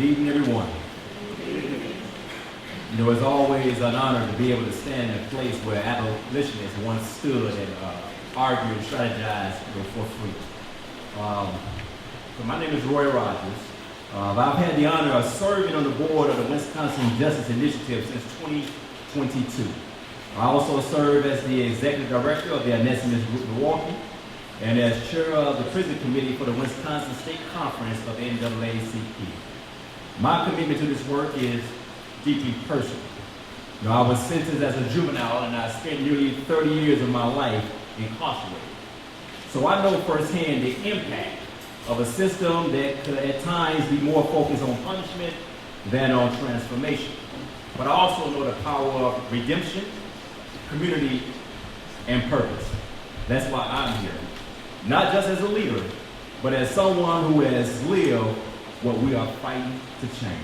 Good evening, everyone. You know, it's always an honor to be able to stand in a place where abolitionists once stood and argued and strategized for freedom. So my name is Roy Rogers. I've had the honor of serving on the board of the Wisconsin Justice Initiative since 2022. I also serve as the executive director of the Onesimus Group Milwaukee and as chair of the prison committee for the Wisconsin State Conference of the NAACP. My commitment to this work is deeply personal. You know, I was sentenced as a juvenile and I spent nearly 30 years of my life incarcerated. So I know firsthand the impact of a system that could at times be more focused on punishment than on transformation. But I also know the power of redemption, community, and purpose. That's why I'm here. Not just as a leader, but as someone who has lived what we are fighting to change.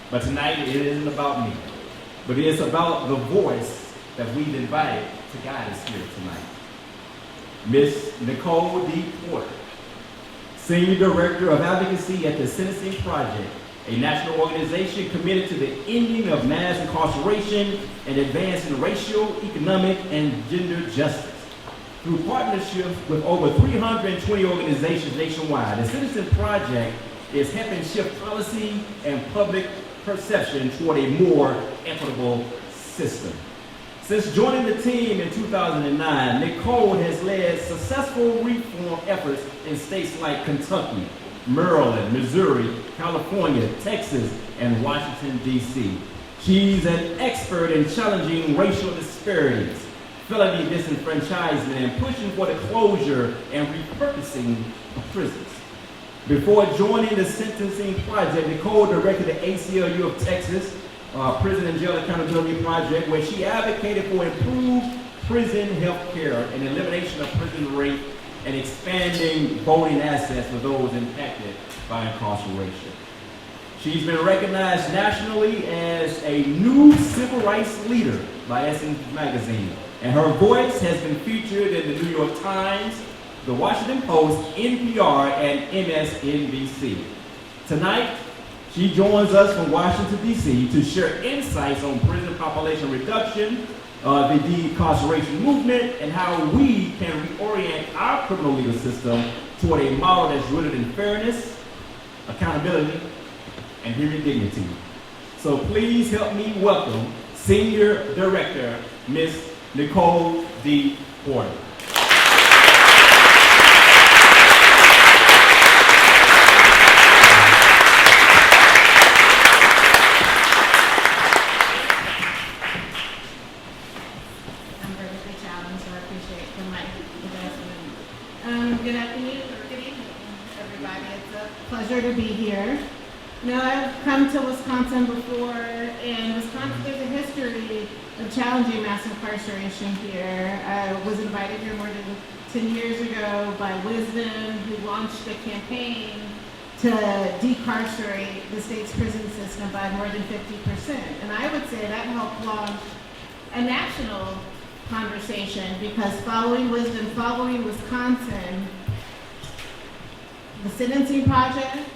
But tonight, it isn't about me, but it is about the voice that we've invited to guide us here tonight. Miss Nicole D. Senior Director of Advocacy at the Sentencing Project, a national organization committed to the ending of mass incarceration and advancing racial, economic, and gender justice. Through partnerships with over 320 organizations nationwide, the Sentencing Project is helping shift policy and public perception toward a more equitable system. Since joining the team in 2009, Nicole has led successful reform efforts in states like Kentucky, Maryland, Missouri, California, Texas, and Washington, D.C. She's an expert in challenging racial disparities, felony disenfranchisement, and pushing for the closure and repurposing of prisons. Before joining the Sentencing Project, Nicole directed the ACLU of Texas Prison and Jail Accountability Project, where she advocated for improved prison health care and elimination of prison rape and expanding voting access for those impacted by incarceration. She's been recognized nationally as a new civil rights leader by Essence Magazine, and her voice has been featured in the New York Times, the Washington Post, NPR, and MSNBC. Tonight, she joins us from Washington, D.C. to share insights on prison population reduction, the decarceration movement, and how we can reorient our criminal legal system toward a model that's rooted in fairness, accountability, and human dignity. So please help me welcome Senior Director, Ms. Nicole D. Porter. Good afternoon or good evening, everybody. It's a pleasure to be here. Now, I've come to Wisconsin before, and Wisconsin, there's a history of challenging mass incarceration here. I was invited here more than 10 years ago by Wisdom, who launched a campaign to decarcerate the state's prison system by more than 50%. And I would say that helped launch a national conversation, because following Wisdom, following Wisconsin, the Sentencing Project,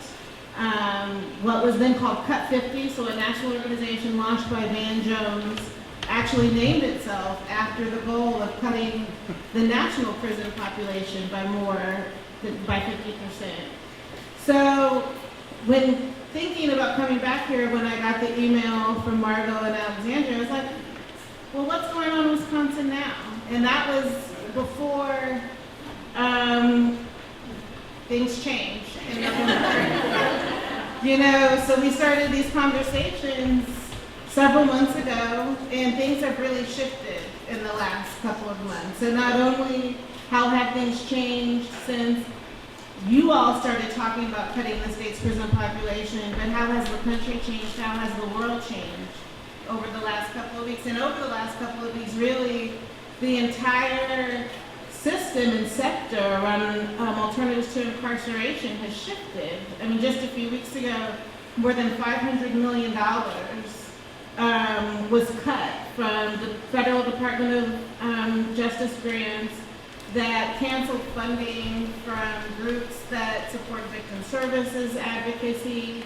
what was then called Cut 50, so a national organization launched by Van Jones, actually named itself after the goal of cutting the national prison population by 50%. So when thinking about coming back here, when I got the email from Margot and Alexandria, I was like, well, what's going on in Wisconsin now? And that was before things changed in November. You know, so we started these conversations several months ago, and things have really shifted in the last couple of months. So not only how have things changed since you all started talking about cutting the state's prison population, but how has the country changed? How has the world changed over the last couple of weeks? And over the last couple of weeks, really, the entire system and sector around alternatives to incarceration has shifted. I mean, just a few weeks ago, more than $500 million was cut from the Federal Department of Justice grants that canceled funding from groups that support victim services advocacy,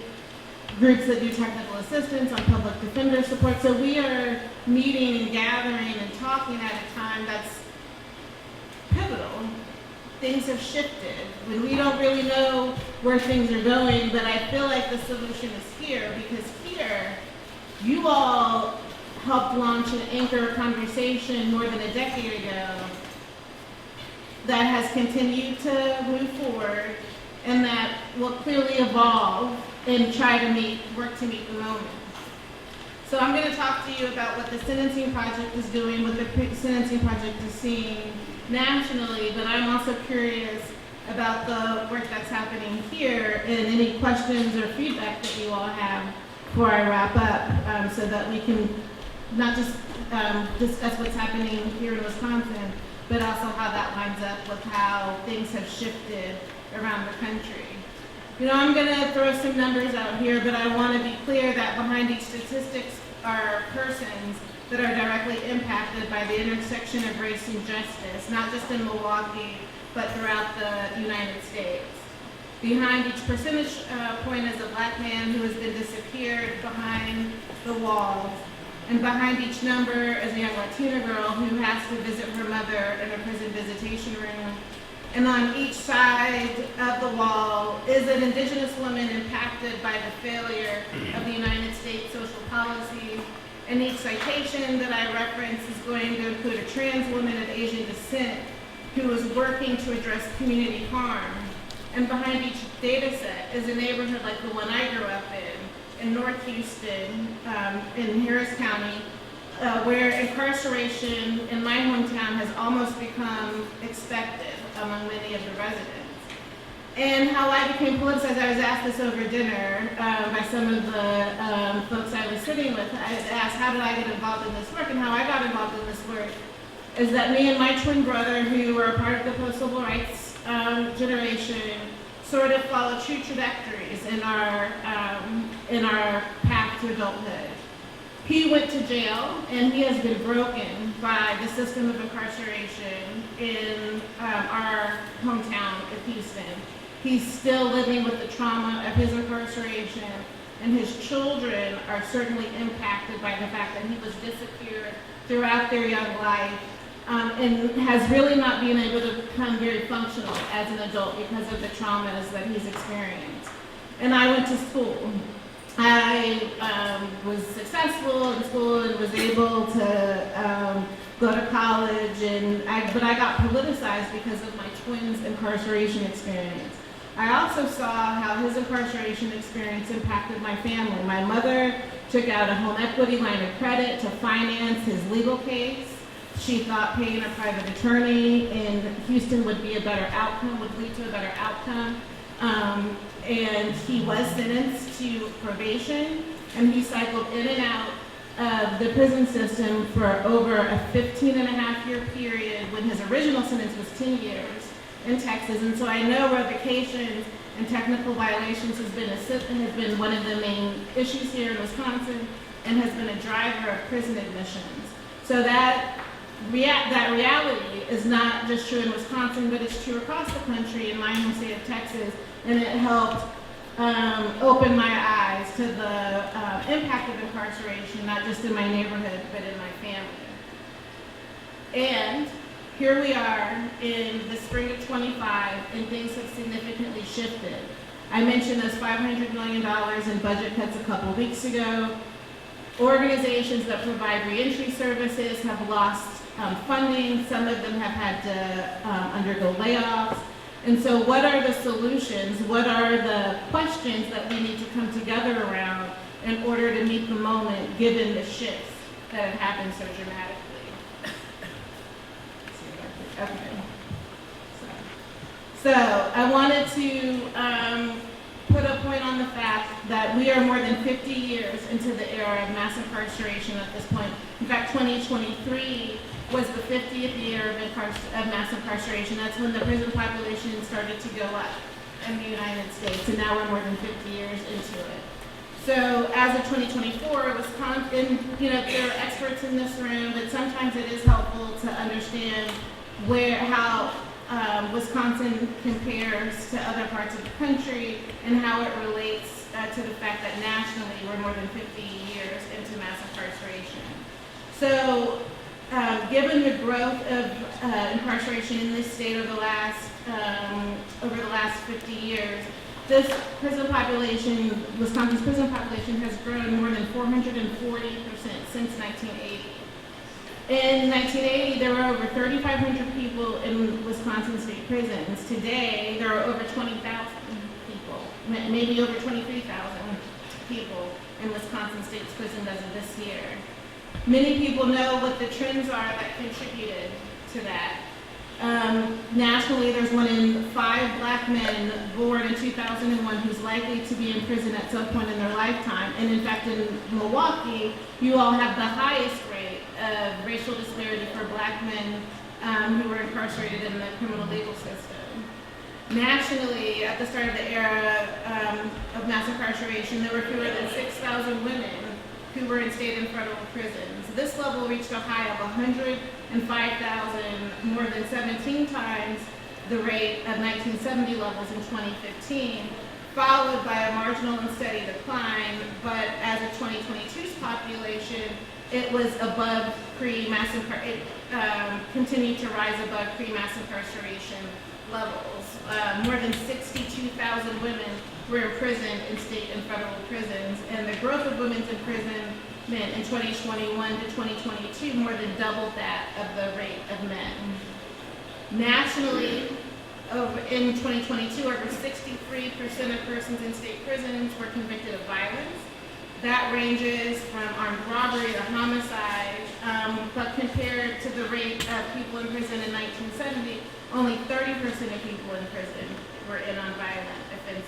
groups that do technical assistance, on public defender support. So we are meeting and gathering and talking at a time that's pivotal. Things have shifted. And we don't really know where things are going, but I feel like the solution is here, because here, you all helped launch and anchor a conversation more than a decade ago that has continued to move forward and that will clearly evolve and try to work to meet the moment. So I'm going to talk to you about what the Sentencing Project is doing, what the Sentencing Project is seeing nationally, but I'm also curious about the work that's happening here and any questions or feedback that you all have before I wrap up, so that we can not just discuss what's happening here in Wisconsin, but also how that lines up with how things have shifted around the country. You know, I'm going to throw some numbers out here, but I want to be clear that behind each statistics are persons that are directly impacted by the intersection of race and justice, not just in Milwaukee, but throughout the United States. Behind each percentage point is a black man who has been disappeared behind the walls. And behind each number is a young Latina girl who has to visit her mother in a prison visitation room. And on each side of the wall is an indigenous woman impacted by the failure of the United States social policy. And each citation that I reference is going to include a trans woman of Asian descent who is working to address community harm. And behind each data set is a neighborhood like the one I grew up in North Houston, in Harris County, where incarceration in my hometown has almost become expected among many of the residents. And how I became politicized, I was asked this over dinner by some of the folks I was sitting with. I was asked, how did I get involved in this work? And how I got involved in this work is that me and my twin brother, who were a part of the post-civil rights generation, sort of follow true trajectories in our path to adulthood. He went to jail, and he has been broken by the system of incarceration in our hometown of Houston. He's still living with the trauma of his incarceration, and his children are certainly impacted by the fact that he was disappeared throughout their young life, and has really not been able to become very functional as an adult because of the traumas that he's experienced. And I went to school. I was successful in school and was able to go to college, but I got politicized because of my twin's incarceration experience. I also saw how his incarceration experience impacted my family. My mother took out a home equity line of credit to finance his legal case. She thought paying a private attorney in Houston would be a better outcome, would lead to a better outcome. And he was sentenced to probation, and he cycled in and out of the prison system for over a 15-and-a-half-year period when his original sentence was 10 years in Texas. And so I know revocations and technical violations has been one of the main issues here in Wisconsin and has been a driver of prison admissions. So that reality is not just true in Wisconsin, but it's true across the country in my home state of Texas, and it helped open my eyes to the impact of incarceration, not just in my neighborhood, but in my family. And here we are in the spring of 25, and things have significantly shifted. I mentioned those $500 million in budget cuts a couple weeks ago. Organizations that provide reentry services have lost funding. Some of them have had to undergo layoffs. And so what are the solutions? What are the questions that we need to come together around in order to meet the moment, given the shifts that have happened so dramatically? Okay. So I wanted to put a point on the fact that we are more than 50 years into the era of mass incarceration at this point. In fact, 2023 was the 50th year of mass incarceration. That's when the prison population started to go up in the United States, and now we're more than 50 years into it. So as of 2024, Wisconsin, there are experts in this room, but sometimes it is helpful to understand how Wisconsin compares to other parts of the country and how it relates to the fact that nationally we're more than 50 years into mass incarceration. So, given the growth of incarceration in this state over the last 50 years, this prison population, Wisconsin's prison population, has grown more than 440% since 1980. In 1980, there were over 3,500 people in Wisconsin state prisons. Today, there are over 20,000 people, maybe over 23,000 people in Wisconsin state prisons as of this year. Many people know what the trends are that contributed to that. Nationally, there's 1 in 5 black men born in 2001 who's likely to be in prison at some point in their lifetime. And in fact, in Milwaukee, you all have the highest rate of racial disparity for black men who were incarcerated in the criminal legal system. Nationally, at the start of the era of mass incarceration, there were fewer than 6,000 women who were in state and federal prisons. This level reached a high of 105,000, more than 17 times the rate of 1970 levels in 2015, followed by a marginal and steady decline, but as of 2022's population, it was above pre-mass incarceration, continued to rise above pre-mass incarceration levels. More than 62,000 women were imprisoned in state and federal prisons, and the growth of women's imprisonment in 2021 to 2022 more than doubled that of the rate of men. Nationally, in 2022, over 63% of persons in state prisons were convicted of violence. That ranges from armed robbery to homicide, but compared to the rate of people in prison in 1970, only 30% of people in prison were in on violent offenses.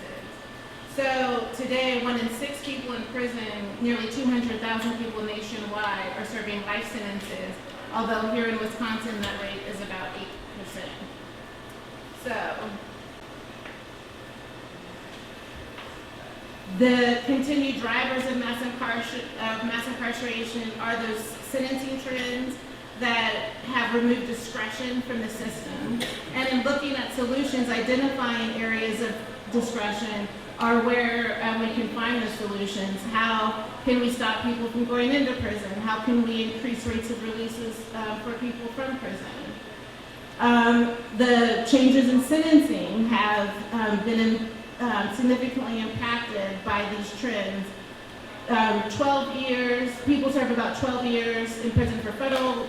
So today, 1 in 6 people in prison, nearly 200,000 people nationwide are serving life sentences, although here in Wisconsin that rate is about 8%. So, the continued drivers of mass incarceration are those sentencing trends that have removed discretion from the system. And in looking at solutions, identifying areas of discretion are where we can find the solutions. How can we stop people from going into prison? How can we increase rates of releases for people from prison? The changes in sentencing have been significantly impacted by these trends. 12 years, people serve about 12 years in prison for federal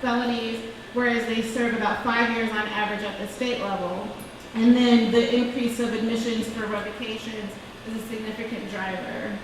felonies, whereas they serve about 5 years on average at the state level. And then the increase of admissions for revocations is a significant driver.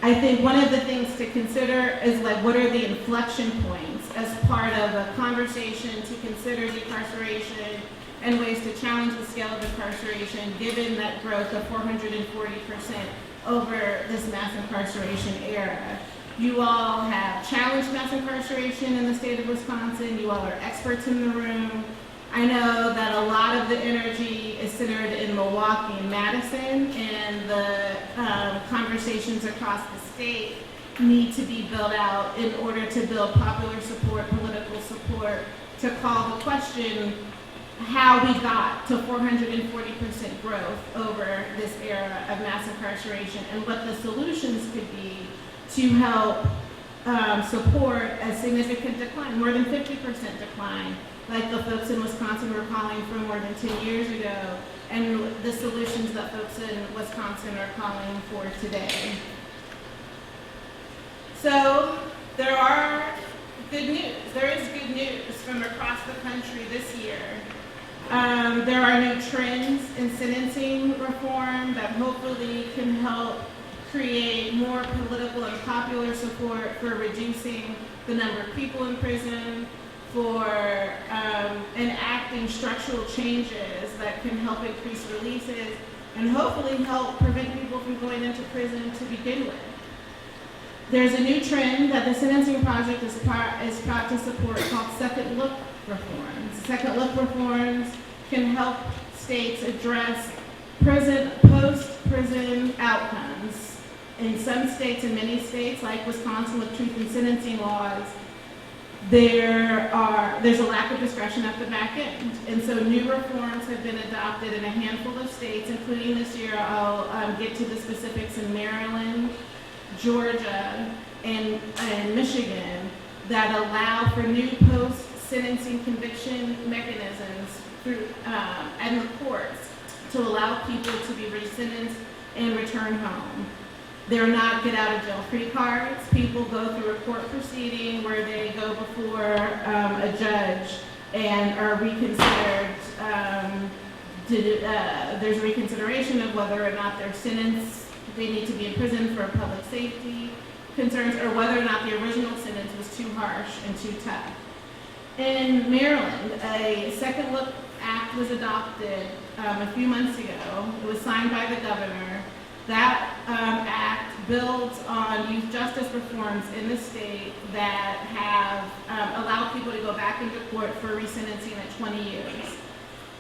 I think one of the things to consider is what are the inflection points as part of a conversation to consider decarceration and ways to challenge the scale of incarceration given that growth of 440% over this mass incarceration era. You all have challenged mass incarceration in the state of Wisconsin. You all are experts in the room. I know that a lot of the energy is centered in Milwaukee and Madison, and the conversations across the state need to be built out in order to build popular support, political support, to call the question how we got to 440% growth over this era of mass incarceration and what the solutions could be to help support a significant decline, more than 50% decline, like the folks in Wisconsin were calling for more than 10 years ago, and the solutions that folks in Wisconsin are calling for today. So there are good news. There is good news from across the country this year. There are new trends in sentencing reform that hopefully can help create more political and popular support for reducing the number of people in prison, for enacting structural changes that can help increase releases and hopefully help prevent people from going into prison to begin with. There's a new trend that the Sentencing Project is proud to support called Second Look reforms. Second Look reforms can help states address post-prison outcomes. In some states and many states, like Wisconsin with truth in sentencing laws, there's a lack of discretion at the back end. And so new reforms have been adopted in a handful of states, including this year. I'll get to the specifics in Maryland, Georgia, and Michigan that allow for new post-sentencing conviction mechanisms through and the courts to allow people to be resentenced and return home. They're not get out of jail free cards. People go through a court proceeding where they go before a judge and are reconsidered. There's reconsideration of whether or not their sentence, they need to be in prison for public safety concerns, or whether or not the original sentence was too harsh and too tough. In Maryland, a Second Look Act was adopted a few months ago. It was signed by the governor. That act builds on youth justice reforms in the state that have allowed people to go back into court for resentencing at 20 years.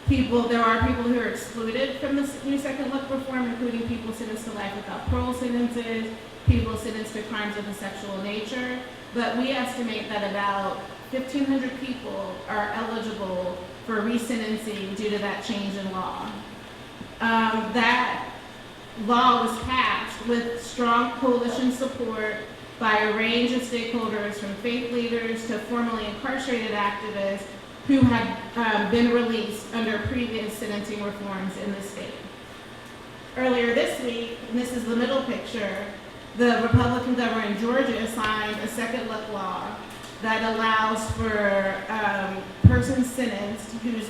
There are people who are excluded from the new Second Look reform, including people sentenced to life without parole sentences, people sentenced to crimes of a sexual nature. But we estimate that about 1,500 people are eligible for resentencing due to that change in law. That law was passed with strong coalition support by a range of stakeholders, from faith leaders to formerly incarcerated activists who had been released under previous sentencing reforms in the state. Earlier this week, and this is the middle picture, the Republican governor in Georgia signed a Second Look law that allows for persons sentenced whose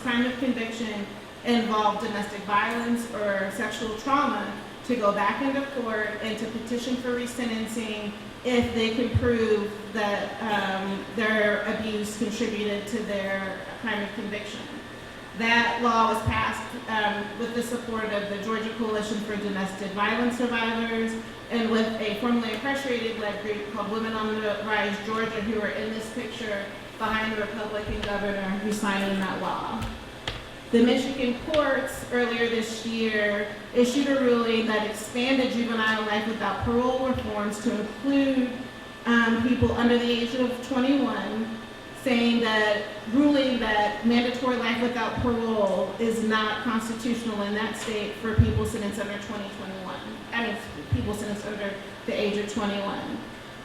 crime of conviction involved domestic violence or sexual trauma to go back into court and to petition for resentencing if they can prove that their abuse contributed to their crime of conviction. That law was passed with the support of the Georgia Coalition for Domestic Violence Survivors and with a formerly incarcerated-led group called Women on the Rise Georgia, who are in this picture behind the Republican governor who's signing that law. The Michigan courts earlier this year issued a ruling that expanded juvenile life without parole reforms to include people under the age of 21, ruling that mandatory life without parole is not constitutional in that state for people sentenced under people sentenced under the age of 21.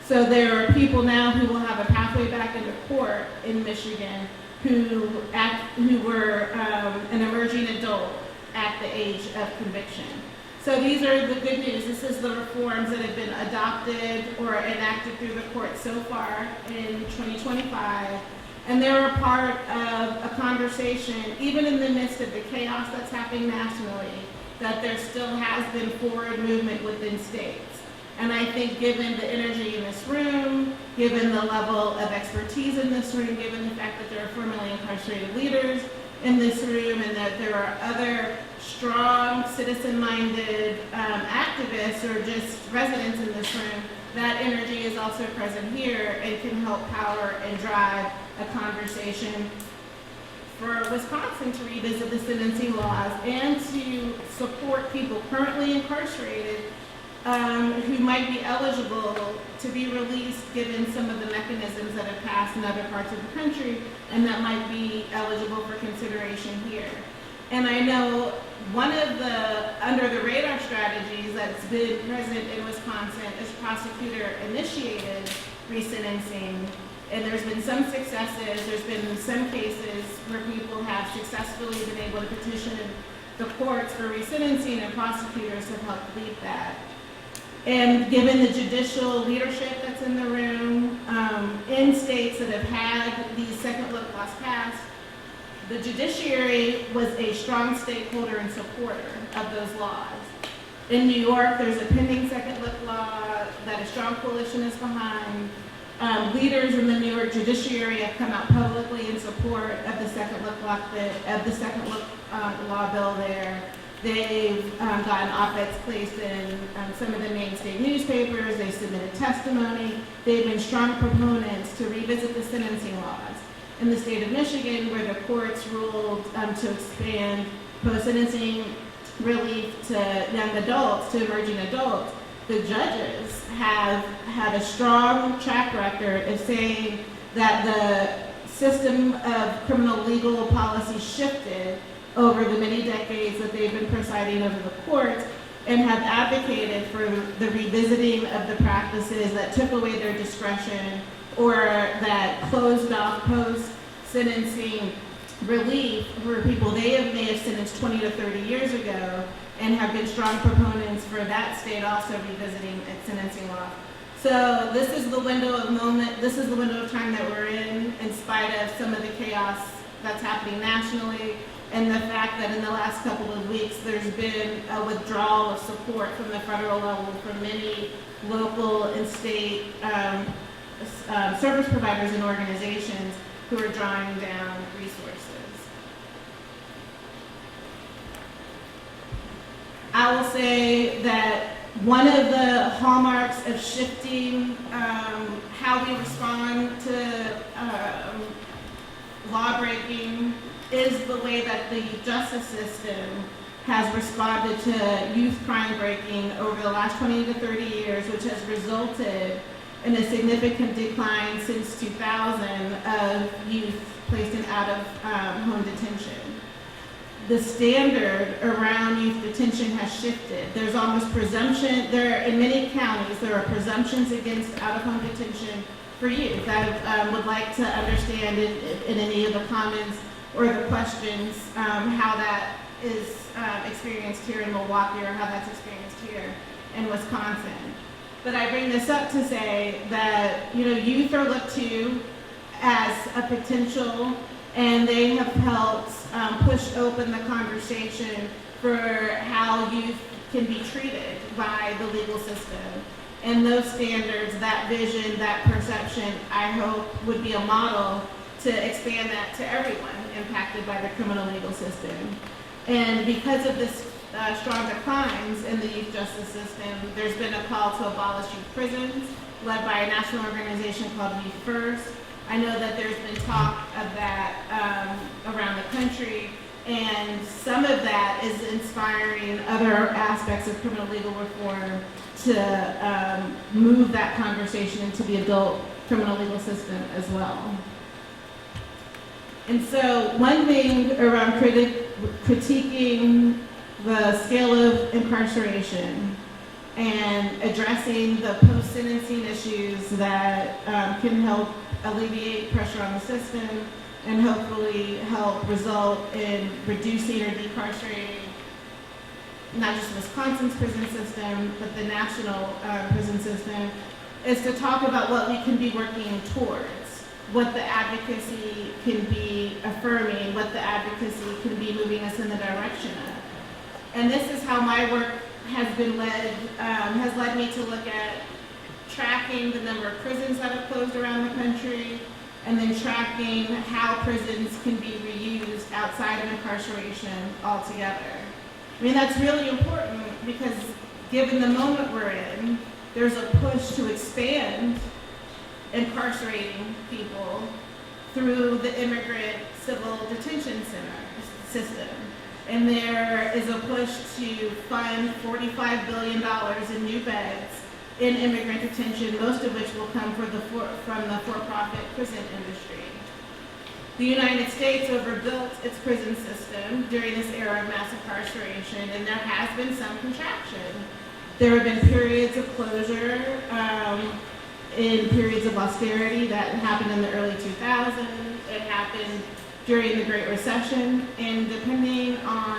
So there are people now who will have a pathway back into court in Michigan who were an emerging adult at the age of conviction. So these are the good news. This is the reforms that have been adopted or enacted through the court so far in 2025. And they're a part of a conversation, even in the midst of the chaos that's happening nationally, that there still has been forward movement within states. And I think given the energy in this room, given the level of expertise in this room, given the fact that there are formerly incarcerated leaders in this room, and that there are other strong, citizen-minded activists or just residents in this room, that energy is also present here and can help power and drive a conversation for Wisconsin to revisit the sentencing laws and to support people currently incarcerated who might be eligible to be released given some of the mechanisms that have passed in other parts of the country and that might be eligible for consideration here. And I know one of the under the radar strategies that's been present in Wisconsin is prosecutor-initiated resentencing. And there's been some successes. There's been some cases where people have successfully been able to petition the courts for resentencing, and prosecutors have helped lead that. And given the judicial leadership that's in the room, in states that have had these second look laws passed, the judiciary was a strong stakeholder and supporter of those laws. In New York, there's a pending second look law that a strong coalition is behind. Leaders in the New York judiciary have come out publicly in support of the second look law bill there. They've gotten op-eds placed in some of the main state newspapers. They submitted testimony. They've been strong proponents to revisit the sentencing laws. In the state of Michigan, where the courts ruled to expand post-sentencing relief to young adults, to emerging adults, the judges have had a strong track record of saying that the system of criminal legal policy shifted over the many decades that they've been presiding over the court, and have advocated for the revisiting of the practices that took away their discretion or that closed off post-sentencing relief for people may have sentenced 20 to 30 years ago, and have been strong proponents for that state also revisiting its sentencing law. So this is the window of time that we're in spite of some of the chaos that's happening nationally, and the fact that in the last couple of weeks there's been a withdrawal of support from the federal level from many local and state service providers and organizations who are drawing down resources. I will say that one of the hallmarks of shifting how we respond to law breaking is the way that the justice system has responded to youth crime breaking over the last 20 to 30 years, which has resulted in a significant decline since 2000 of youth placed in out of home detention. The standard around youth detention has shifted. There's almost presumption, in many counties, there are presumptions against out-of-home detention for youth. I would like to understand in any of the comments or the questions how that is experienced here in Milwaukee or how that's experienced here in Wisconsin. But I bring this up to say that youth are looked to as a potential, and they have helped push open the conversation for how youth can be treated by the legal system. And those standards, that vision, that perception, I hope would be a model to expand that to everyone impacted by the criminal legal system. And because of this strong declines in the youth justice system, there's been a call to abolish youth prisons, led by a national organization called Youth First. I know that there's been talk of that around the country, and some of that is inspiring other aspects of criminal legal reform to move that conversation into the adult criminal legal system as well. And so one thing around critiquing the scale of incarceration and addressing the post-sentencing issues that can help alleviate pressure on the system and hopefully help result in reducing or decarcerating not just Wisconsin's prison system, but the national prison system, is to talk about what we can be working towards, what the advocacy can be affirming, what the advocacy can be moving us in the direction of. And this is how my work has led me to look at tracking the number of prisons that have closed around the country, and then tracking how prisons can be reused outside of incarceration altogether. I mean, that's really important because given the moment we're in, there's a push to expand incarcerating people through the immigrant civil detention center system. And there is a push to fund $45 billion in new beds in immigrant detention, most of which will come from the for-profit prison industry. The United States overbuilt its prison system during this era of mass incarceration, and there has been some contraction. There have been periods of closure in periods of austerity that happened in the early 2000s. It happened during the Great Recession, and depending on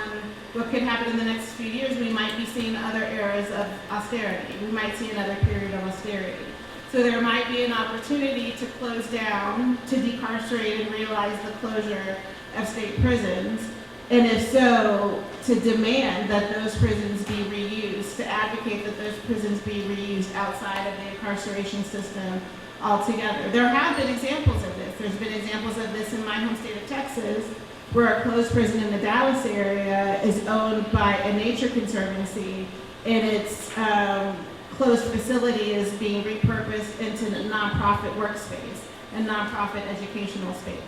what could happen in the next few years, we might be seeing other eras of austerity. We might see another period of austerity. So there might be an opportunity to close down, to decarcerate and realize the closure of state prisons, and if so, to demand that those prisons be reused, to advocate that those prisons be reused outside of the incarceration system altogether. There have been examples of this. There's been examples of this in my home state of Texas, where a closed prison in the Dallas area is owned by a nature conservancy, and its closed facility is being repurposed into a nonprofit workspace and nonprofit educational space.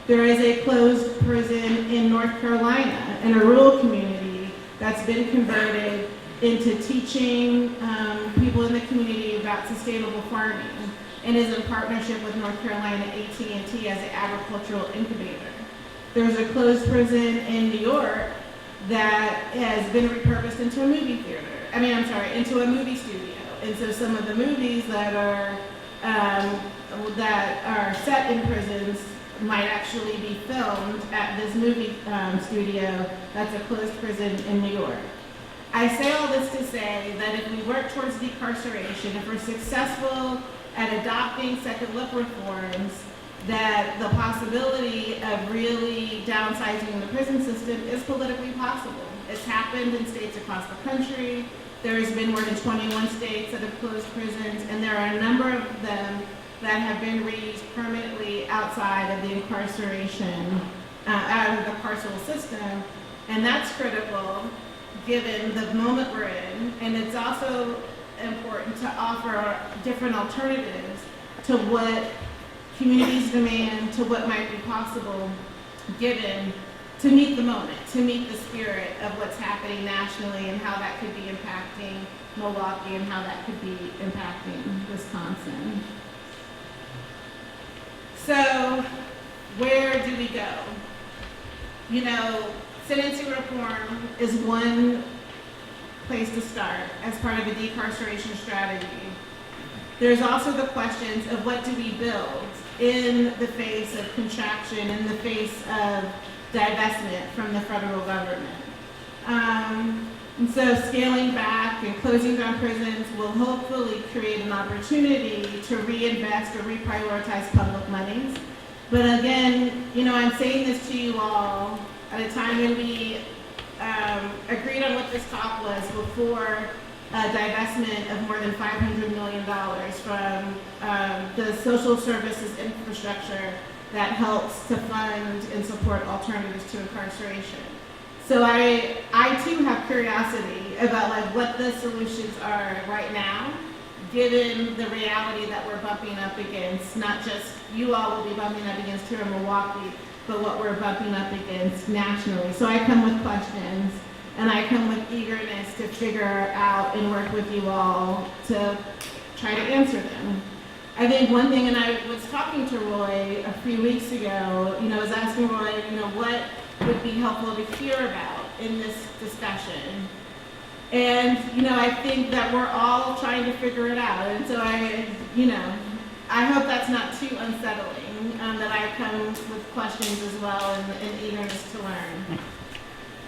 There is a closed prison in North Carolina in a rural community that's been converted into teaching people in the community about sustainable farming, and is in partnership with North Carolina AT&T as an agricultural incubator. There's a closed prison in New York that has been repurposed into a movie theater. Into a movie studio. And so some of the movies that are set in prisons might actually be filmed at this movie studio that's a closed prison in New York. I say all this to say that if we work towards decarceration, if we're successful at adopting second look reforms, that the possibility of really downsizing the prison system is politically possible. It's happened in states across the country. There has been more than 21 states that have closed prisons, and there are a number of them that have been reused permanently outside of the incarceration, out of the carceral system. And that's critical given the moment we're in. And it's also important to offer different alternatives to what communities demand, to what might be possible given, to meet the moment, to meet the spirit of what's happening nationally and how that could be impacting Milwaukee and how that could be impacting Wisconsin. So where do we go? Sentencing reform is one place to start as part of a decarceration strategy. There's also the questions of what do we build in the face of contraction, in the face of divestment from the federal government. And so scaling back and closing down prisons will hopefully create an opportunity to reinvest or reprioritize public monies. But again, I'm saying this to you all at a time when we agreed on what this talk was before divestment of more than $500 million from the social services infrastructure that helps to fund and support alternatives to incarceration. So I too have curiosity about what the solutions are right now, given the reality that we're bumping up against. Not just you all will be bumping up against here in Milwaukee, but what we're bumping up against nationally. So I come with questions, and I come with eagerness to figure out and work with you all to try to answer them. I think one thing, and I was talking to Roy a few weeks ago, I was asking Roy, what would be helpful to hear about in this discussion. And, I think that we're all trying to figure it out. And so I hope that's not too unsettling, that I come with questions as well and eagerness to learn.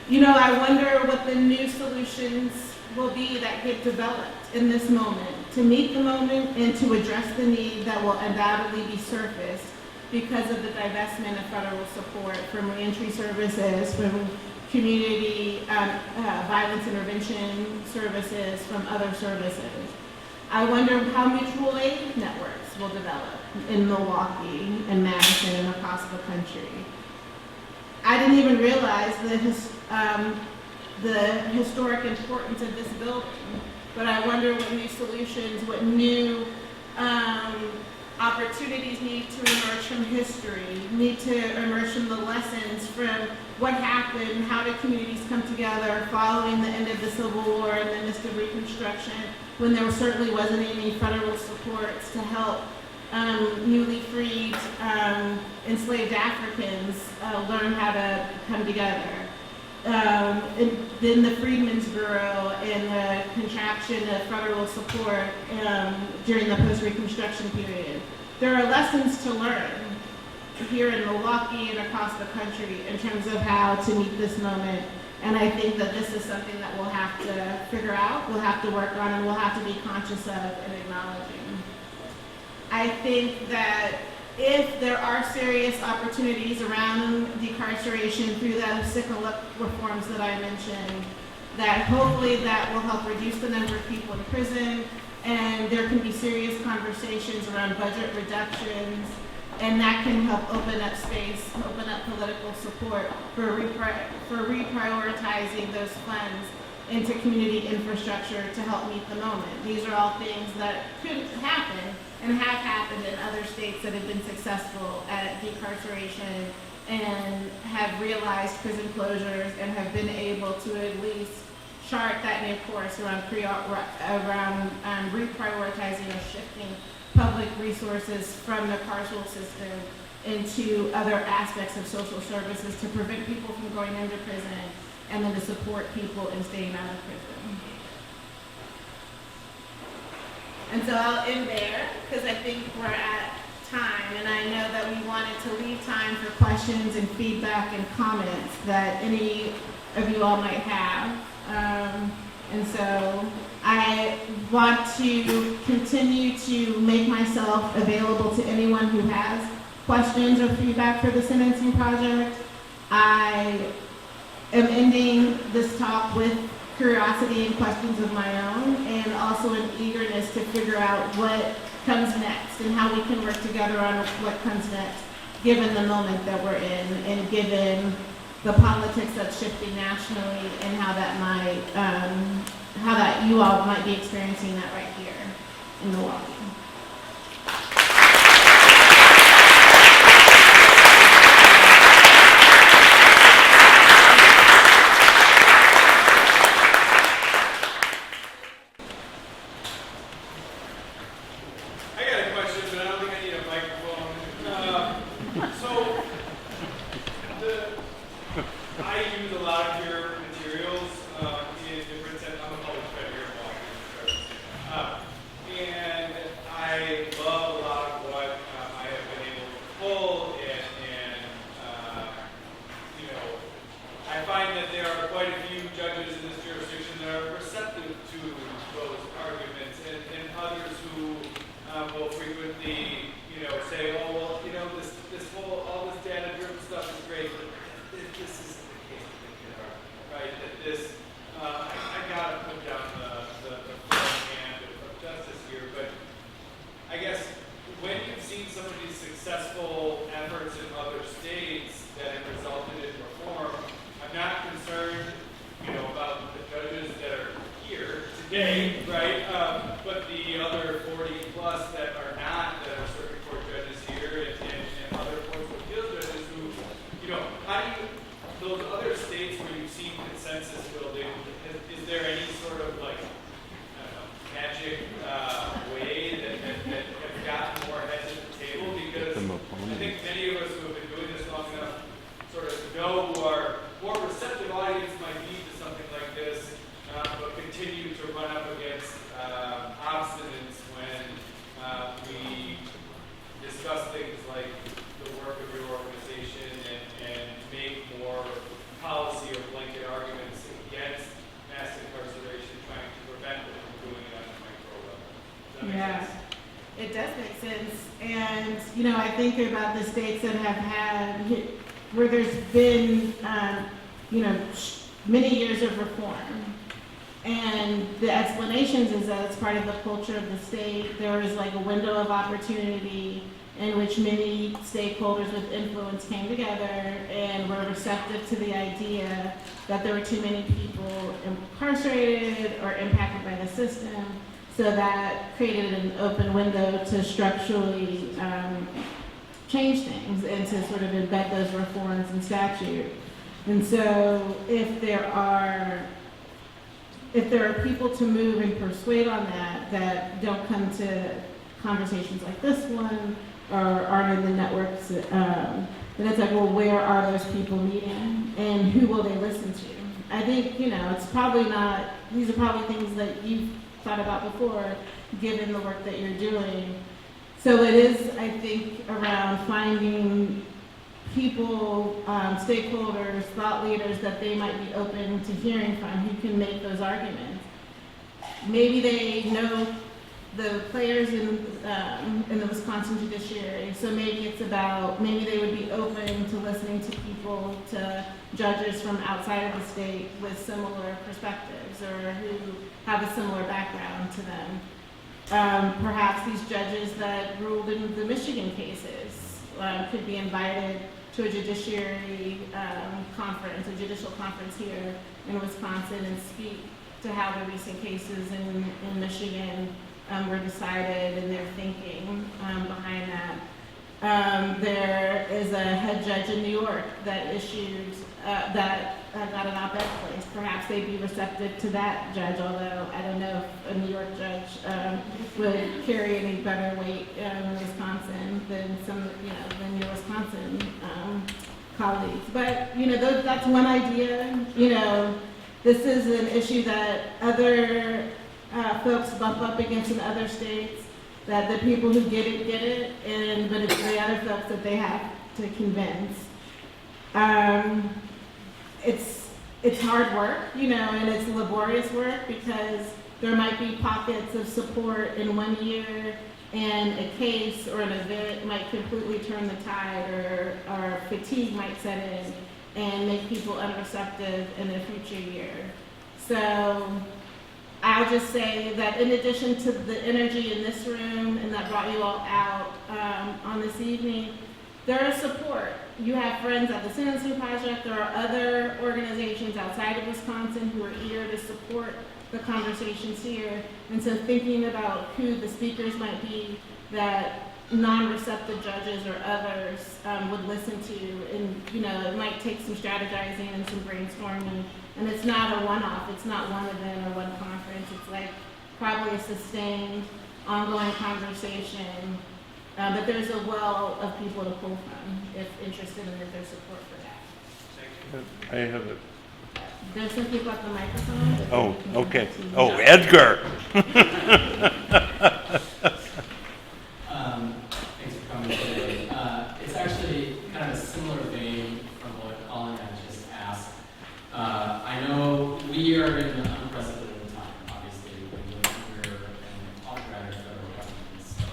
I wonder what the new solutions will be that get developed in this moment to meet the moment and to address the need that will undoubtedly be surfaced because of the divestment of federal support from reentry services, from community violence intervention services, from other services. I wonder how mutual aid networks will develop in Milwaukee and Madison and across the country. I didn't even realize the historic importance of this building, but I wonder what new solutions, what new opportunities need to emerge from history, need to emerge from the lessons from what happened, how did communities come together following the end of the Civil War and the midst of Reconstruction, when there certainly wasn't any federal supports to help newly freed enslaved Africans learn how to come together. And then the Freedmen's Bureau and the contraction of federal support during the post-Reconstruction period. There are lessons to learn here in Milwaukee and across the country in terms of how to meet this moment. And I think that this is something that we'll have to figure out, we'll have to work on, and we'll have to be conscious of and acknowledging. I think that if there are serious opportunities around decarceration through those second look reforms that I mentioned, that hopefully that will help reduce the number of people in prison, and there can be serious conversations around budget reductions, and that can help open up space, open up political support for reprioritizing those funds into community infrastructure to help meet the moment. These are all things that could happen and have happened in other states that have been successful at decarceration and have realized prison closures and have been able to at least chart that new course around reprioritizing or shifting public resources from the carceral system into other aspects of social services to prevent people from going into prison and then to support people in staying out of prison. And so I'll end there because I think we're at time, and I know that we wanted to leave time for questions and feedback and comments that any of you all might have. And so I want to continue to make myself available to anyone who has questions or feedback for the sentencing project. I am ending this talk with curiosity and questions of my own, and also an eagerness to figure out what comes next and how we can work together on what comes next, given the moment that we're in and given the politics that's shifting nationally and how that might, how that you all might be experiencing that right here in Milwaukee. I use a lot of your materials in different sense. I'm a public defender here in Milwaukee, and I love a lot of what I have been able to pull, and you know, I find that there are quite a few judges in this jurisdiction that are receptive to those arguments, and others who will frequently, you know, say, oh well, you know, this whole all this data-driven stuff is great, but this is the case particular, right? That this, I gotta put down the firm hand of justice here, but I guess when you've seen some of these successful efforts in other states that have resulted in reform, I'm not concerned, you know, about the judges that are here today, right? But the other 40 plus that are not, that are circuit court judges here and other courts of appeals judges who, you know, how do you, those other states where you've seen consensus building, is there any sort of like, I don't know, magic way that have gotten more heads at the table? Because I think many of us who have been doing this long enough sort of know who our more receptive audience might be to something like this, but continue to run up against obstinance when we discuss things like the work of your organization and make more policy or blanket arguments against mass incarceration, trying to prevent them from doing it on a micro level. Does that make sense? It does make sense. And, you know, I think about the states that have had, where there's been, you know, many years of reform. And the explanations is that it's part of the culture of the state. There was like a window of opportunity in which many stakeholders with influence came together and were receptive to the idea that there were too many people incarcerated or impacted by the system. So that created an open window to structurally change things and to sort of embed those reforms in statute. And so if there are people to move and persuade on that don't come to conversations like this one or aren't in the networks, then it's like, well, where are those people meeting and who will they listen to? I think, you know, it's probably not, these are probably things that you've thought about before, given the work that you're doing. So it is, I think, around finding people, stakeholders, thought leaders that they might be open to hearing from who can make those arguments. Maybe they know the players in the Wisconsin judiciary, so maybe it's about, maybe they would be open to listening to people, to judges from outside of the state with similar perspectives or who have a similar background to them. Perhaps these judges that ruled in the Michigan cases could be invited to a judiciary conference, a judicial conference here in Wisconsin, and speak to how the recent cases in Michigan were decided and their thinking behind that. There is a head judge in New York that issued, that got an op-ed place. Perhaps they'd be receptive to that judge, although I don't know if a New York judge would carry any better weight in Wisconsin than than your Wisconsin colleagues. But, that's one idea. This is an issue that other folks bump up against in other states, that the people who get it, but it's the other folks that they have to convince. It's hard work, and it's laborious work, because there might be pockets of support in one year, and a case or an event might completely turn the tide, or fatigue might set in and make people unreceptive in a future year. So I'll just say that in addition to the energy in this room and that brought you all out on this evening, there is support. You have friends at the Sentencing Project. There are other organizations outside of Wisconsin who are eager to support the conversations here. And so thinking about who the speakers might be that non-receptive judges or others would listen to, and it might take some strategizing and some brainstorming. And it's not a one-off. It's not one event or one conference. It's like probably a sustained, ongoing conversation. But there's a well of people to pull from if interested and if there's support for that. Thank you. I have it. There's some people at the microphone. Oh, okay. Oh, Edgar. Thanks for coming today. It's actually kind of a similar vein from what Colin had just asked. I know we are in an unprecedented time, obviously, when we're under an autocratic federal government, so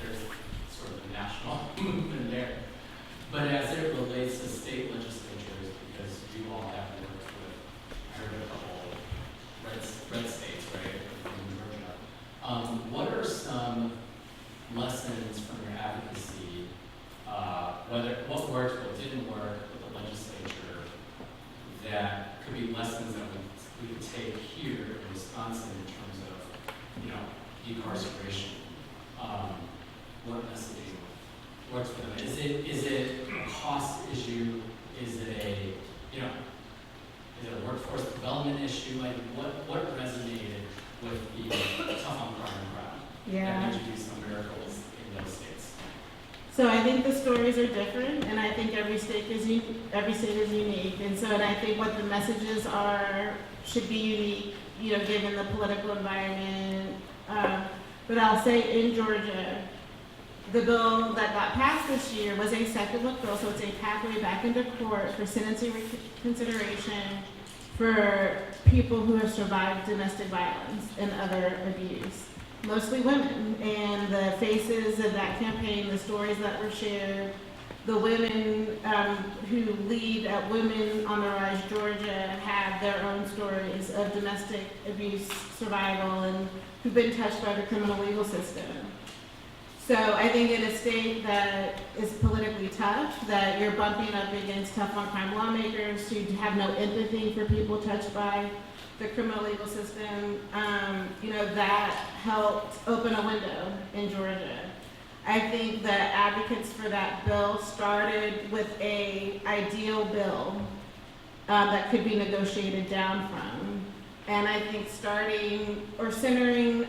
there's sort of a national movement there. But as it relates to state legislatures, because you all have worked with, I heard a couple red states, right, from Georgia. What are some lessons from your advocacy, what worked, what didn't work with the legislature, that could be lessons that we could take here in Wisconsin in terms of, decarceration? What messaging works for them? Is it a cost issue? Is it a workforce development issue? Like what resonated with the tough on crime crowd? Yeah. That made you do some miracles in those states? So I think the stories are different, and I think every state is unique. And I think what the messages are should be unique, given the political environment. But I'll say in Georgia, the bill that got passed this year was a second look bill, so it's a pathway back into court for sentencing consideration for people who have survived domestic violence and other abuse, mostly women. And the faces of that campaign, the stories that were shared, the women who lead at Women on the Rise Georgia have their own stories of domestic abuse survival and who've been touched by the criminal legal system. So I think in a state that is politically tough, that you're bumping up against tough on crime lawmakers who have no empathy for people touched by the criminal legal system, that helped open a window in Georgia. I think the advocates for that bill started with a ideal bill that could be negotiated down from. And I think centering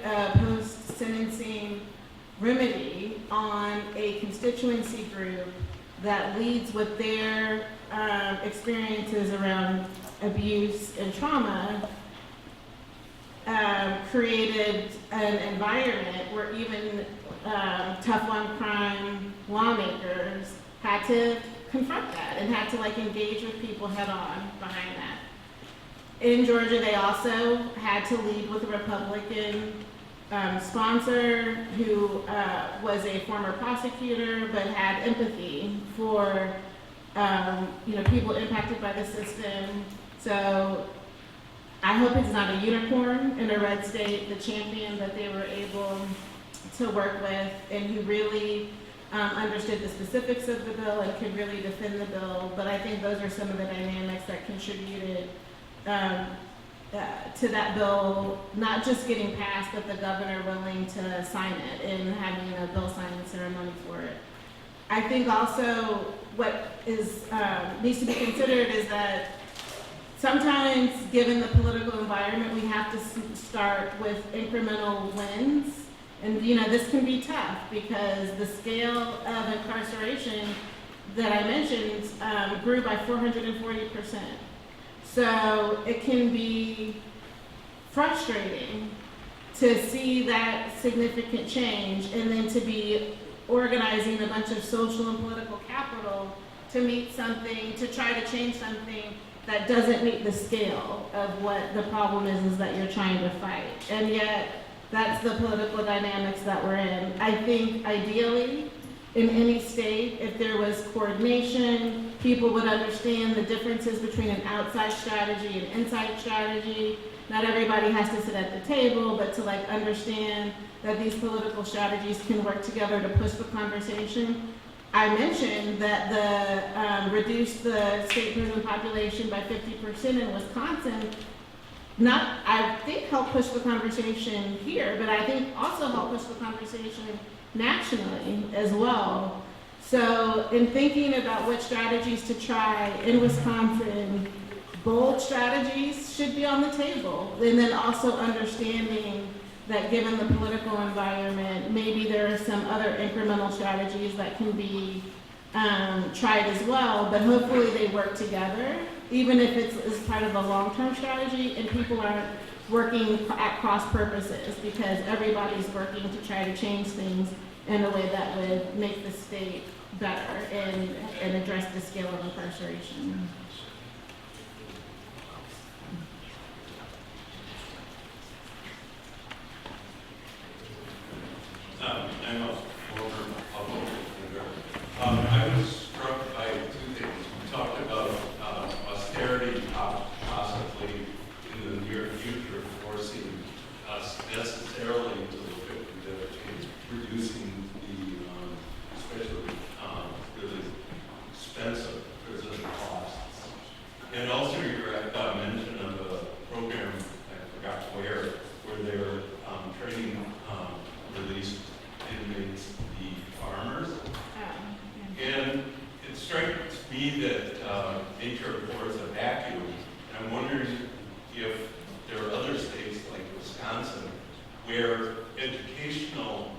a post-sentencing remedy on a constituency group that leads with their experiences around abuse and trauma created an environment where even tough on crime lawmakers had to confront that and had to engage with people head on behind that. In Georgia, they also had to lead with a Republican sponsor who was a former prosecutor but had empathy for people impacted by the system. So I hope it's not a unicorn in a red state, the champion that they were able to work with and who really understood the specifics of the bill and could really defend the bill. But I think those are some of the dynamics that contributed to that bill not just getting passed, but the governor willing to sign it and having a bill signing ceremony for it. I think also what is, needs to be considered is that sometimes, given the political environment, we have to start with incremental wins. And, this can be tough because the scale of incarceration that I mentioned grew by 440%. So it can be frustrating to see that significant change and then to be organizing a bunch of social and political capital to meet something, to try to change something that doesn't meet the scale of what the problem is that you're trying to fight. And yet, that's the political dynamics that we're in. I think ideally, in any state, if there was coordination, people would understand the differences between an outside strategy and inside strategy. Not everybody has to sit at the table, but to understand that these political strategies can work together to push the conversation. I mentioned that the reduced the state prison population by 50% in Wisconsin. I think helped push the conversation here, but I think also helped push the conversation nationally as well. So in thinking about what strategies to try in Wisconsin, bold strategies should be on the table. And then also understanding that given the political environment, maybe there are some other incremental strategies that can be tried as well, but hopefully they work together, even if it's part of a long-term strategy and people aren't working at cross purposes because everybody's working to try to change things in a way that would make the state better and address the scale of incarceration. I'm a former public defender. I was struck by two things. We talked about austerity possibly in the near future forcing us necessarily to look at reducing the especially really expensive prison costs. And also your mention of a program, I forgot where they're training released inmates to be farmers. And it strikes me that nature affords a vacuum. And I'm wondering if there are other states like Wisconsin where educational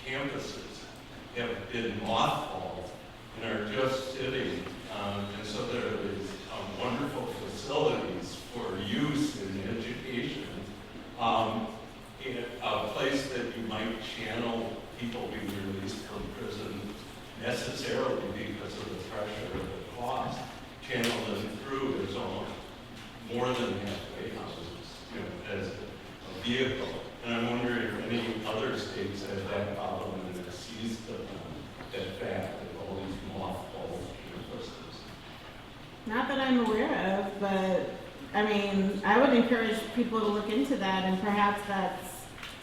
campuses have been mothballed and are just sitting, and so there is wonderful facilities for use in education. In a place that you might channel people being released from prison necessarily because of the pressure of the cost, channel them through as almost more than halfway houses, as a vehicle. And I'm wondering if any other states have that problem and have seized that fact that all these mothballed campuses. Not that I'm aware of, but I would encourage people to look into that, and perhaps that's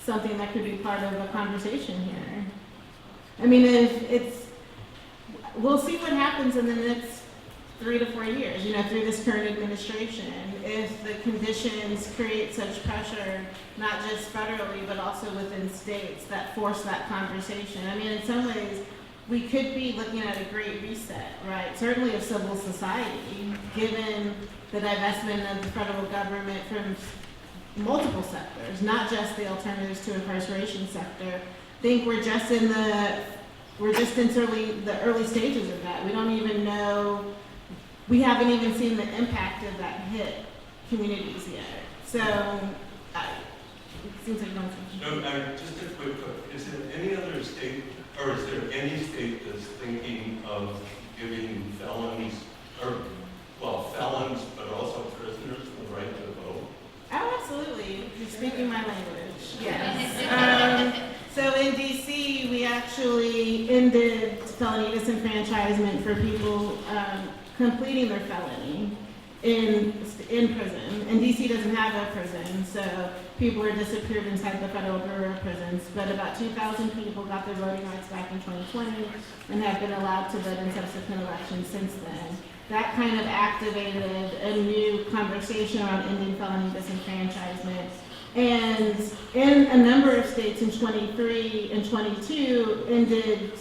something that could be part of a conversation here. We'll see what happens in the next 3 to 4 years, through this current administration, if the conditions create such pressure, not just federally, but also within states that force that conversation. In some ways, we could be looking at a great reset, right? Certainly of civil society, given the divestment of the federal government from multiple sectors, not just the alternatives to incarceration sector. I think we're just in the early stages of that. We don't even know, we haven't even seen the impact of that hit communities yet. So, it seems like no one's No, just a quick question. Is there any other state, or is there any state that's thinking of giving felons, but also prisoners the right to vote? Oh, absolutely. You're speaking my language. Yes. So in DC, we actually ended felony disenfranchisement for people completing their felony in prison. And DC doesn't have a prison, so people were disappeared inside the Federal Bureau of Prisons. But about 2,000 people got their voting rights back in 2020 and have been allowed to vote in subsequent elections since then. That kind of activated a new conversation around ending felony disenfranchisement. And in a number of states in 23 and 22 ended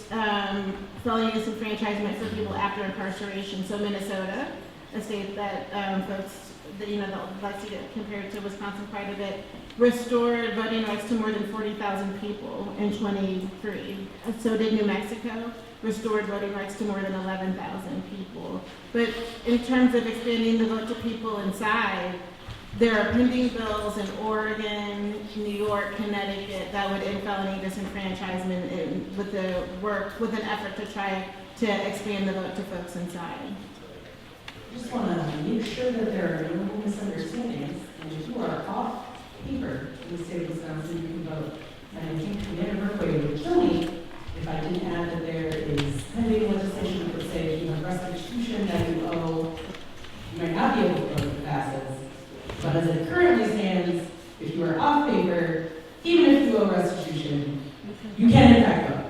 felony disenfranchisement for people after incarceration. So Minnesota, a state that folks, that, that likes to get compared to Wisconsin quite a bit, restored voting rights to more than 40,000 people in 23. So did New Mexico, restored voting rights to more than 11,000 people. But in terms of expanding the vote to people inside, there are pending bills in Oregon, New York, Connecticut that would end felony disenfranchisement with an effort to try to expand the vote to folks inside. I just want to make sure that there are no misunderstandings, and if you are off paper in the state of Wisconsin, you can vote. And I think Commander Merkley would kill me if I didn't add that there is pending legislation that would say if you have restitution that you owe, you might not be able to vote if it passes. But as it currently stands, if you are off paper, even if you owe restitution, you can in fact vote.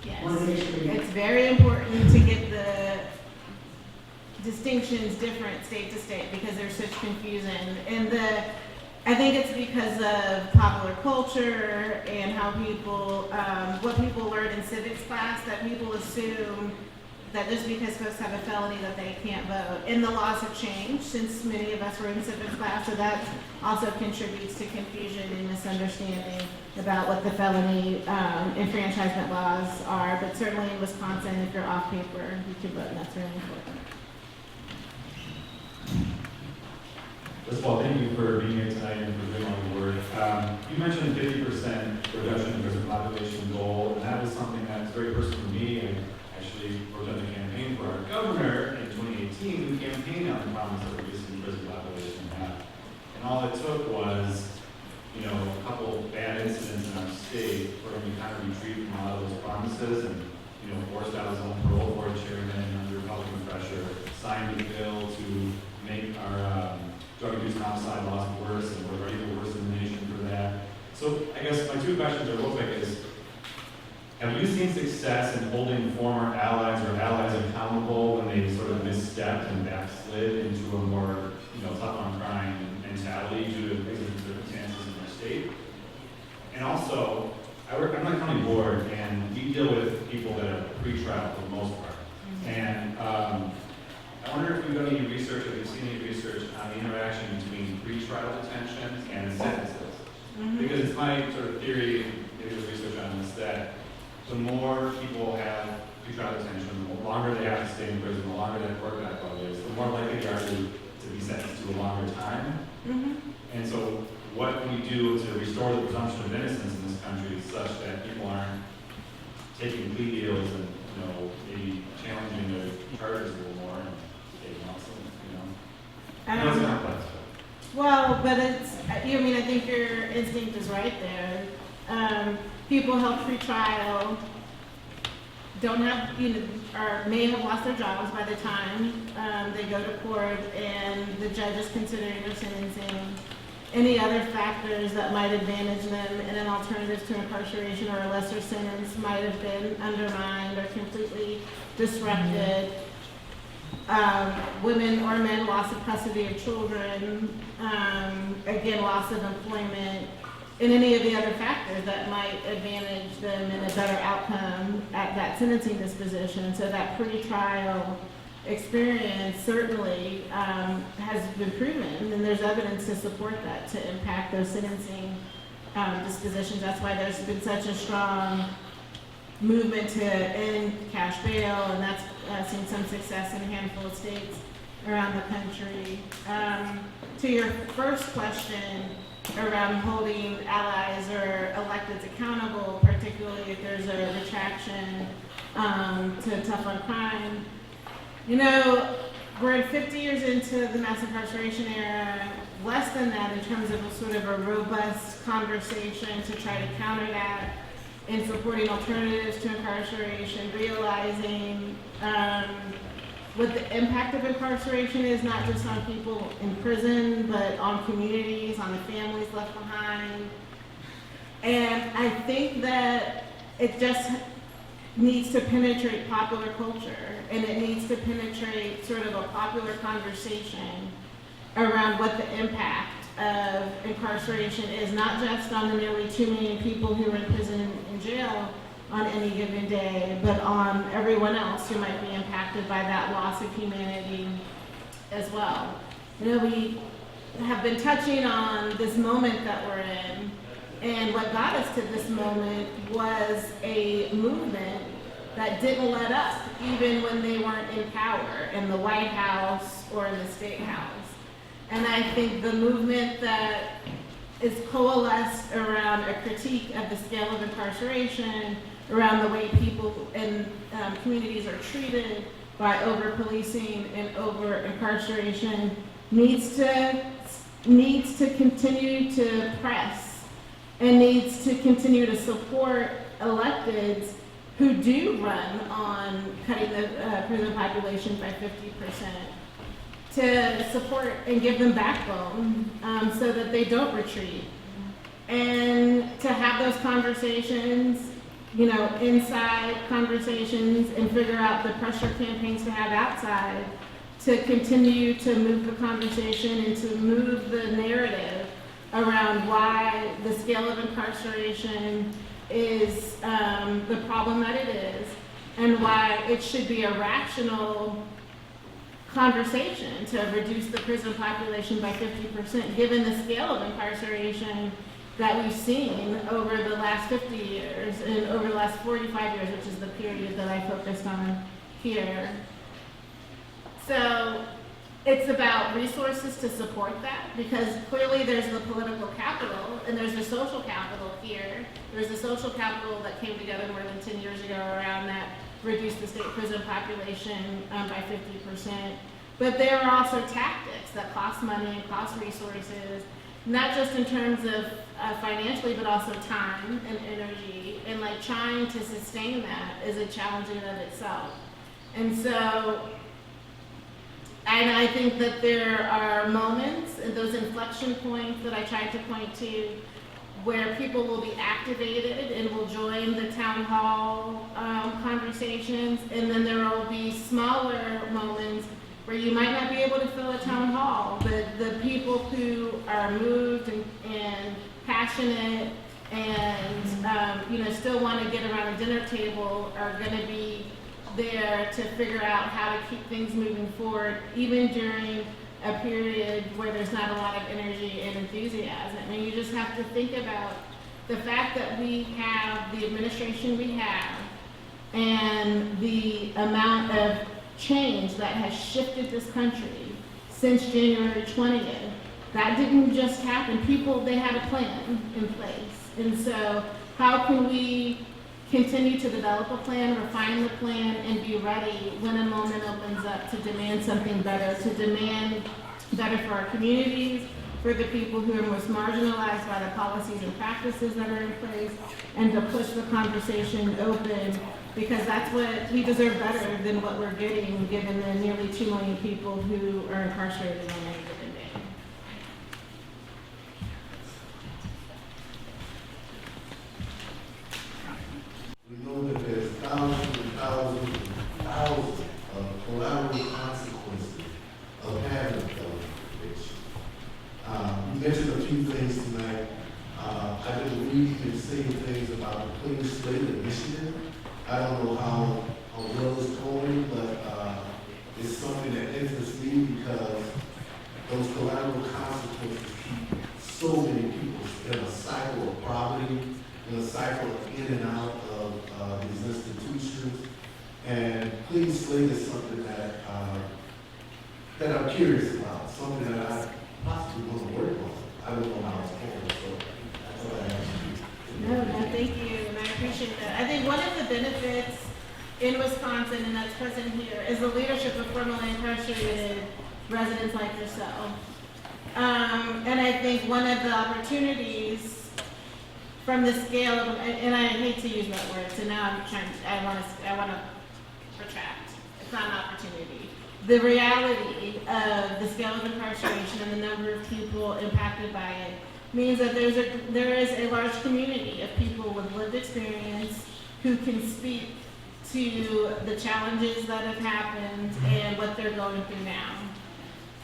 Yes. Want to make sure you It's very important to get the distinctions different state to state because there's such confusion. And I think it's because of popular culture and how people, what people learn in civics class, that people assume that just because folks have a felony that they can't vote. And the laws have changed since many of us were in civics class, so that also contributes to confusion and misunderstanding about what the felony enfranchisement laws are. But certainly in Wisconsin, if you're off paper, you can vote, and that's really important. First of all, thank you for being here tonight and for doing all the work. You mentioned 50% reduction in prison population goal, and that was something that's very personal to me. I actually worked on the campaign for our governor in 2018. We campaigned on the promise of reducing prison population in half. And all it took was, a couple bad incidents in our state for him to kind of retreat from a lot of those promises and, forced out his own parole board chairman under Republican pressure, signed a bill to make our drug abuse and homicide laws worse, and we're already the worst in the nation for that. So I guess my two questions are real quick is, have you seen success in holding former allies or allies accountable when they sort of misstepped and backslid into a more, tough on crime mentality due to existing circumstances in their state? And also, I'm on the county board, and we deal with people that are pretrial for the most part. And I wonder if you've done any research, or if you've seen any research on the interaction between pretrial detention and sentences. Because it's my sort of theory, maybe there's research on this, that the more people have pretrial detention, the longer they have to stay in prison, the longer that court backlog is, the more likely they are to be sentenced to a longer time. And so what can we do to restore the presumption of innocence in this country such that people aren't taking plea deals and, maybe challenging their charges a little more and taking off some, I know it's complex. Well, but I think your instinct is right there. People held pretrial don't have, or may have lost their jobs by the time they go to court and the judge is considering their sentencing. Any other factors that might advantage them in an alternative to incarceration or a lesser sentence might have been undermined or completely disrupted. Women or men, loss of custody of children, again, loss of employment, and any of the other factors that might advantage them in a better outcome at that sentencing disposition. So that pre-trial experience certainly has been proven, and there's evidence to support that, to impact those sentencing dispositions. That's why there's been such a strong movement to end cash bail, and that's seen some success in a handful of states around the country. To your first question around holding allies or electeds accountable, particularly if there's a retraction to tough on crime. We're 50 years into the mass incarceration era, less than that in terms of a sort of a robust conversation to try to counter that in supporting alternatives to incarceration, realizing what the impact of incarceration is, not just on people in prison, but on communities, on the families left behind. And I think that it just needs to penetrate popular culture, and it needs to penetrate sort of a popular conversation around what the impact of incarceration is not just on the nearly 2 million people who are in prison and jail on any given day, but on everyone else who might be impacted by that loss of humanity as well. You know, we have been touching on this moment that we're in, and what got us to this moment was a movement that didn't let up, even when they weren't in power, in the White House or in the State House. And I think the movement that is coalesced around a critique of the scale of incarceration, around the way people in communities are treated by over-policing and over-incarceration, needs to continue to press and needs to continue to support electeds who do run on cutting the prison population by 50%, to support and give them backbone so that they don't retreat. And to have those conversations, you know, inside conversations, and figure out the pressure campaigns to have outside to continue to move the conversation and to move the narrative around why the scale of incarceration is the problem that it is, and why it should be a rational conversation to reduce the prison population by 50%, given the scale of incarceration that we've seen over the last 50 years and over the last 45 years, which is the period that I focused on here. So it's about resources to support that, because clearly there's the political capital and there's the social capital here. There's the social capital that came together more than 10 years ago around that reduce the state prison population by 50%. But there are also tactics that cost money and cost resources, not just in terms of financially, but also time and energy. And like trying to sustain that is a challenge in and of itself. And so, and I think that there are moments and those inflection points that I tried to point to where people will be activated and will join the town hall conversations, and then there will be smaller moments where you might not be able to fill a town hall, but the people who are moved and passionate and you know, still want to get around a dinner table are going to be there to figure out how to keep things moving forward, even during a period where there's not a lot of energy and enthusiasm. And you just have to think about the fact that we have the administration we have and the amount of change that has shifted this country since January 20th. That didn't just happen. People, they had a plan in place. And so how can we continue to develop a plan, refine the plan, and be ready when a moment opens up to demand something better, to demand better for our communities, for the people who are most marginalized by the policies and practices that are in place, and to push the conversation open, because that's what we deserve better than what we're getting, given the nearly 2 million people who are incarcerated on any given day. We know that there's thousands and thousands and thousands of collateral consequences of having a felony conviction. You mentioned a few things tonight. I did read and see things about the Clean Slate Initiative. I don't know how well it's going, but it's something that interests me because those collateral consequences keep so many people in a cycle of poverty, in a cycle of in and out of these institutions. And Clean Slate is something that I'm curious about, something that I possibly want to work on. I don't know how it's going, so that's what I asked you. No, thank you, and I appreciate that. I think one of the benefits in Wisconsin, and that's present here, is the leadership of formerly incarcerated residents like yourself. And I think one of the opportunities from the scale of, and I hate to use that word, so now I want to retract. It's not an opportunity. The reality of the scale of incarceration and the number of people impacted by it means that there is a large community of people with lived experience who can speak to the challenges that have happened and what they're going through now.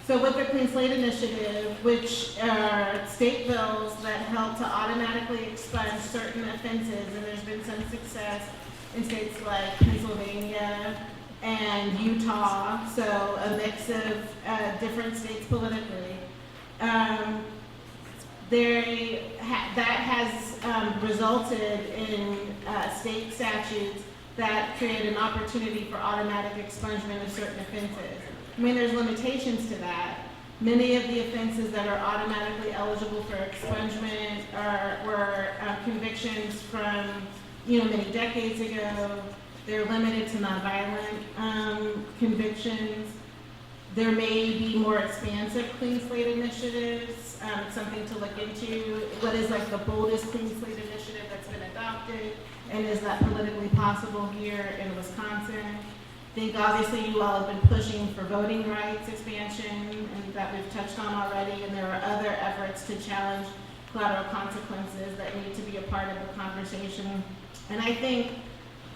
So with the Clean Slate Initiative, which are state bills that help to automatically expunge certain offenses, and there's been some success in states like Pennsylvania and Utah, so a mix of different states politically. That has resulted in state statutes that create an opportunity for automatic expungement of certain offenses. I mean, there's limitations to that. Many of the offenses that are automatically eligible for expungement were convictions from, many decades ago. They're limited to nonviolent convictions. There may be more expansive Clean Slate initiatives, something to look into. What is like the boldest Clean Slate initiative that's been adopted, and is that politically possible here in Wisconsin? I think obviously you all have been pushing for voting rights expansion, and that we've touched on already, and there are other efforts to challenge collateral consequences that need to be a part of the conversation. And I think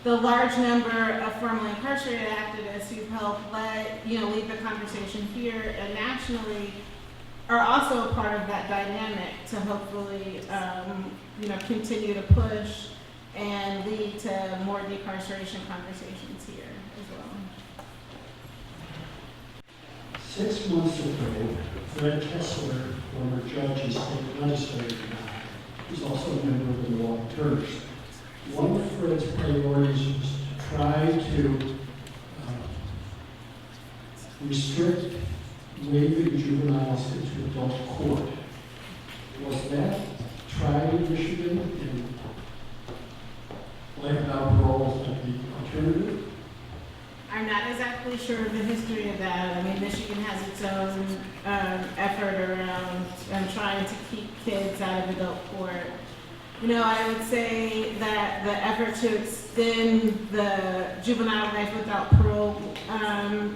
the large number of formerly incarcerated activists who've helped lead the conversation here and nationally are also a part of that dynamic to hopefully, continue to push and lead to more decarceration conversations here as well. 6 months ago, Fred Kessler, former judge and state legislator, who's also a member of the Milwaukee Terps. One of Fred's priorities was to try to restrict waiving juveniles into adult court. Was that tried in Michigan, and life without parole is like the alternative? I'm not exactly sure of the history of that. I mean, Michigan has its own effort around trying to keep kids out of adult court. I would say that the effort to extend the juvenile life without parole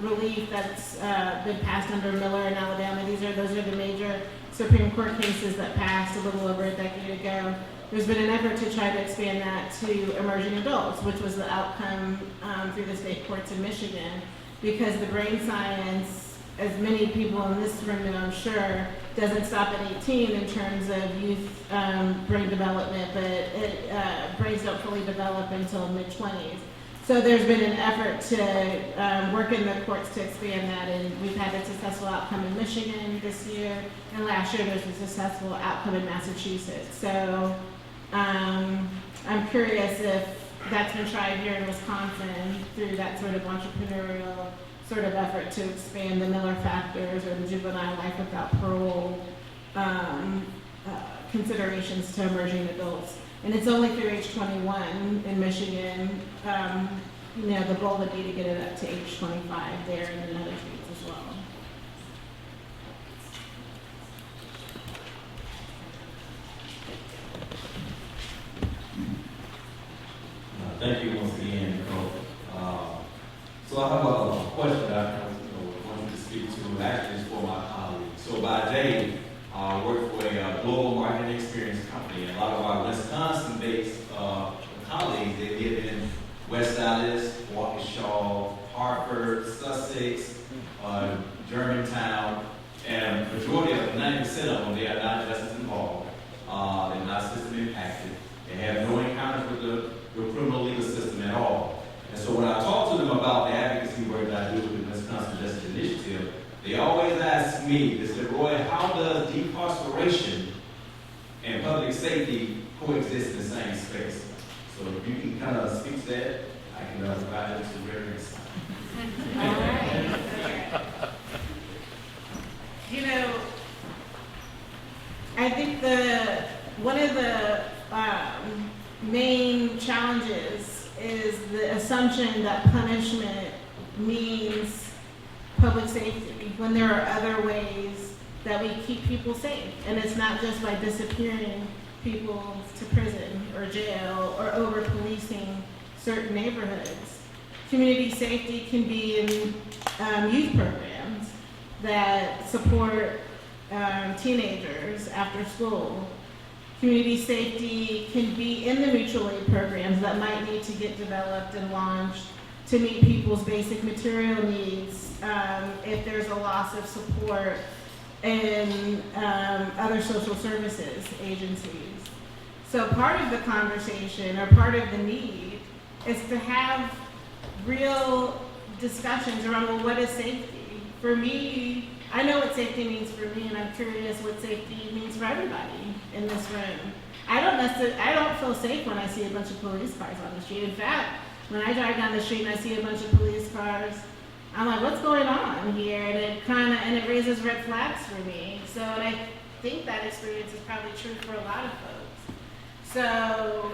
relief that's been passed under Miller in Alabama, those are the major Supreme Court cases that passed a little over a decade ago. There's been an effort to try to expand that to emerging adults, which was the outcome through the state courts in Michigan, because the brain science, as many people in this room know, I'm sure, doesn't stop at 18 in terms of youth brain development, but brains don't fully develop until mid-20s. So there's been an effort to work in the courts to expand that, and we've had a successful outcome in Michigan this year, and last year there was a successful outcome in Massachusetts. So I'm curious if that's been tried here in Wisconsin through that sort of entrepreneurial sort of effort to expand the Miller factors or the juvenile life without parole considerations to emerging adults. And it's only through age 21 in Michigan. The goal would be to get it up to age 25 there and in other states as well. Thank you once again, Nicole. So I have a question that I wanted to speak to. Actually, it's for my colleagues. So by day, I work for a global marketing experience company, and a lot of our Wisconsin-based colleagues, they live in West Allis, Waukesha, Hartford, Sussex, Germantown, and majority of 90% of them, they are not justice involved. They're not system impacted. They have no encounters with the criminal legal system at all. And so when I talk to them about the advocacy work that I do with the Wisconsin Justice Initiative, they always ask me, they say, Roy, how does decarceration and public safety coexist in the same space? So if you can kind of speak to that, I can provide it to the very next time. All right. I think one of the main challenges is the assumption that punishment means public safety when there are other ways that we keep people safe. And it's not just by disappearing people to prison or jail or over policing certain neighborhoods. Community safety can be in youth programs that support teenagers after school. Community safety can be in the mutual aid programs that might need to get developed and launched to meet people's basic material needs if there's a loss of support in other social services agencies. So part of the conversation, or part of the need, is to have real discussions around, well, what is safety? For me, I know what safety means for me, and I'm curious what safety means for everybody in this room. I don't feel safe when I see a bunch of police cars on the street. In fact, when I drive down the street and I see a bunch of police cars, I'm like, what's going on here? And it raises red flags for me. So, and I think that experience is probably true for a lot of folks. So,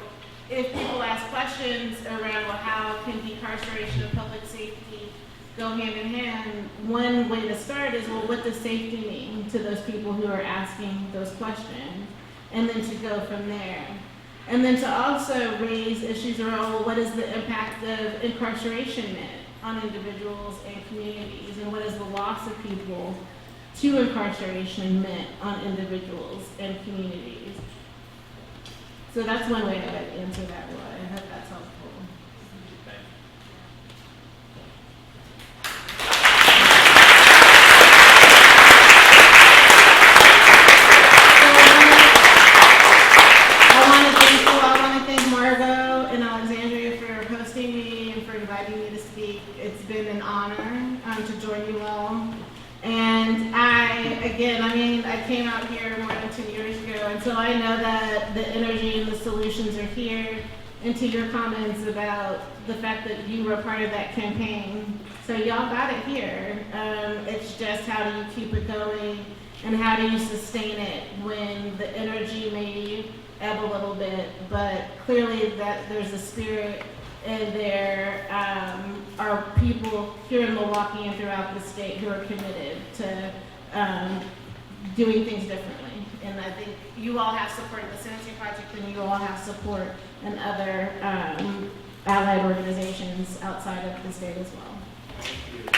if people ask questions around, well, how can decarceration and public safety go hand in hand, one way to start is, well, what does safety mean to those people who are asking those questions? And then to go from there. And then to also raise issues around, well, what is the impact of incarceration meant on individuals and communities? And what is the loss of people to incarceration meant on individuals and communities? So that's one way I would answer that, Roy. I hope that's helpful. It's been an honor to join you all. And I came out here more than 2 years ago, and so I know that the energy and the solutions are here. And to your comments about the fact that you were part of that campaign, so y'all got it here. It's just how do you keep it going, and how do you sustain it when the energy may ebb a little bit, but clearly that there's a spirit. And there are people here in Milwaukee and throughout the state who are committed to doing things differently. And I think you all have support in the Sentencing Project, and you all have support in other allied organizations outside of the state as well. Thank you.